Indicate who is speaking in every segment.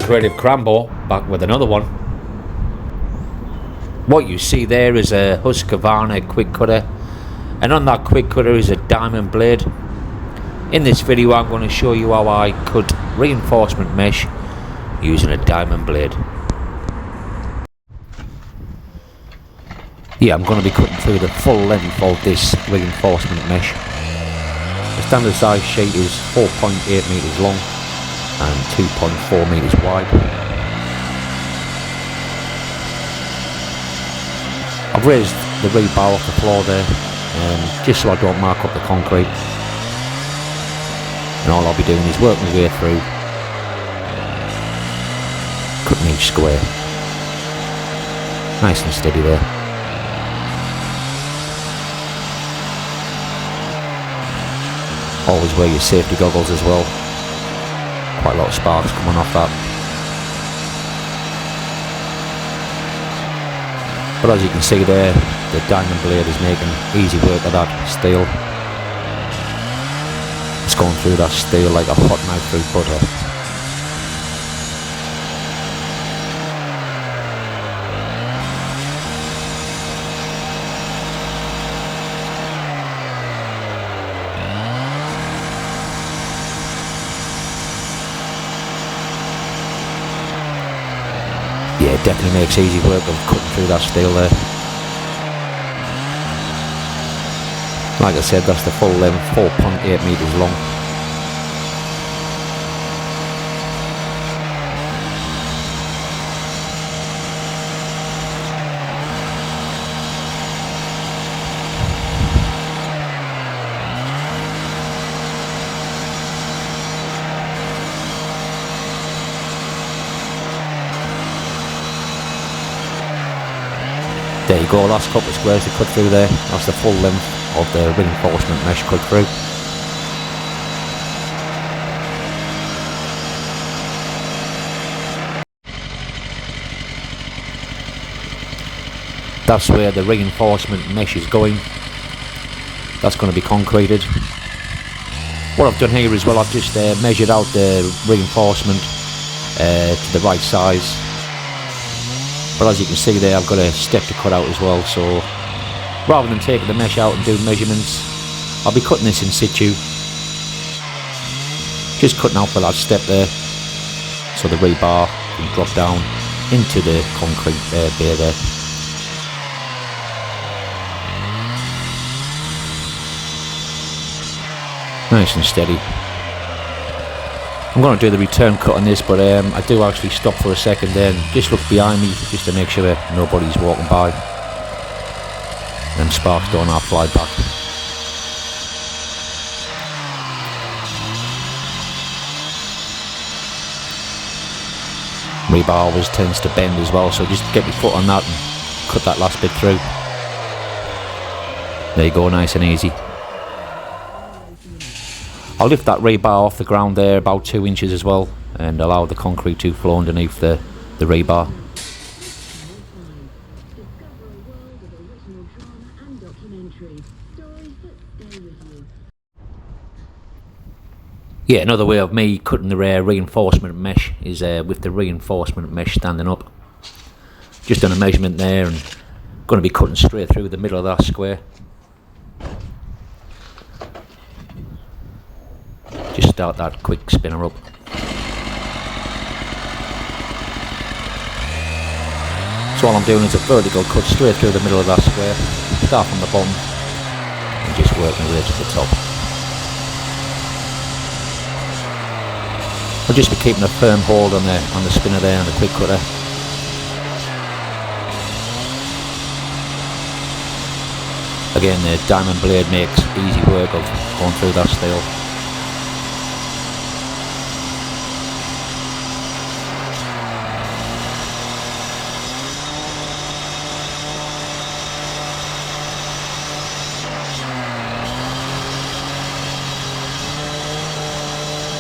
Speaker 1: Creativecrambo, back with another one. What you see there is a Husqvarna quick cutter, and on that quick cutter is a diamond blade. In this video I'm going to show you how I cut reinforcement mesh using a diamond blade. Yeah, I'm going to be cutting through the full length of this reinforcement mesh. The standard size sheet is 4.8 meters long and 2.4 meters wide. I've raised the rebar off the floor there, just so I don't mark up the concrete. And all I'll be doing is working my way through, cutting each square. Nice and steady there. Always wear your safety goggles as well. Quite a lot of sparks coming off that. But as you can see there, the diamond blade is making easy work of that steel. It's going through that steel like a hot knife through butter. Yeah, it definitely makes easy work of cutting through that steel there. Like I said, that's the full length, 4.8 meters long. There you go, last couple of squares to cut through there. That's the full length of the reinforcement mesh cut through. That's where the reinforcement mesh is going. That's going to be concreted. What I've done here as well, I've just measured out the reinforcement to the right size. But as you can see there, I've got a step to cut out as well, so rather than taking the mesh out and doing measurements, I'll be cutting this in situ. Just cutting out for that step there, so the rebar can drop down into the concrete bay there. Nice and steady. I'm going to do the return cut on this, but I do actually stop for a second there and just look behind me just to make sure that nobody's walking by. Them sparks don't half fly back. Rebar always tends to bend as well, so just get your foot on that and cut that last bit through. There you go, nice and easy. I'll lift that rebar off the ground there about 2 inches as well and allow the concrete to flow underneath the rebar. Yeah, another way of me cutting the reinforcement mesh is with the reinforcement mesh standing up. Just done a measurement there and going to be cutting straight through the middle of that square. Just start that quick spinner up. So all I'm doing is a vertical cut straight through the middle of that square. Start from the bottom and just work my way to the top. I'll just be keeping a firm hold on the spinner there and the quick cutter. Again, the diamond blade makes easy work of going through that steel.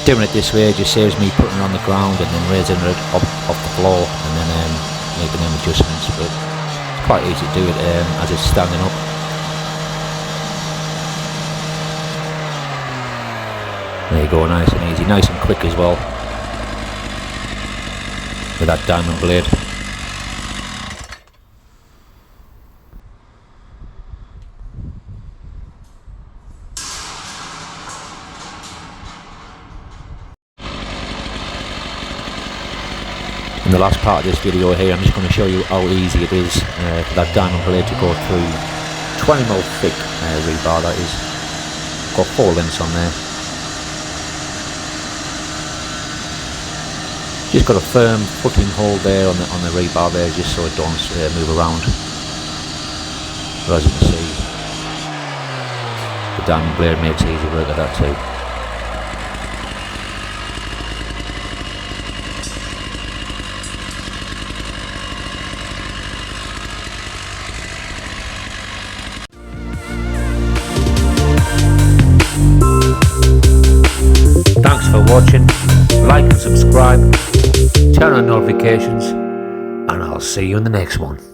Speaker 1: Doing it this way just saves me putting it on the ground and then raising it up off the floor and then making them adjustments, but it's quite easy to do it as it's standing up. There you go, nice and easy, nice and quick as well. with that diamond blade. In the last part of this video here, I'm just going to show you how easy it is for that diamond blade to go through 20mm thick rebar. That is, got 4 lengths on there. Just got a firm footing hold there on the rebar there, just so it don't move around. But as you can see, the diamond blade makes easy work of that too. Thanks for watching, like and subscribe, turn on notifications, and I'll see you in the next one.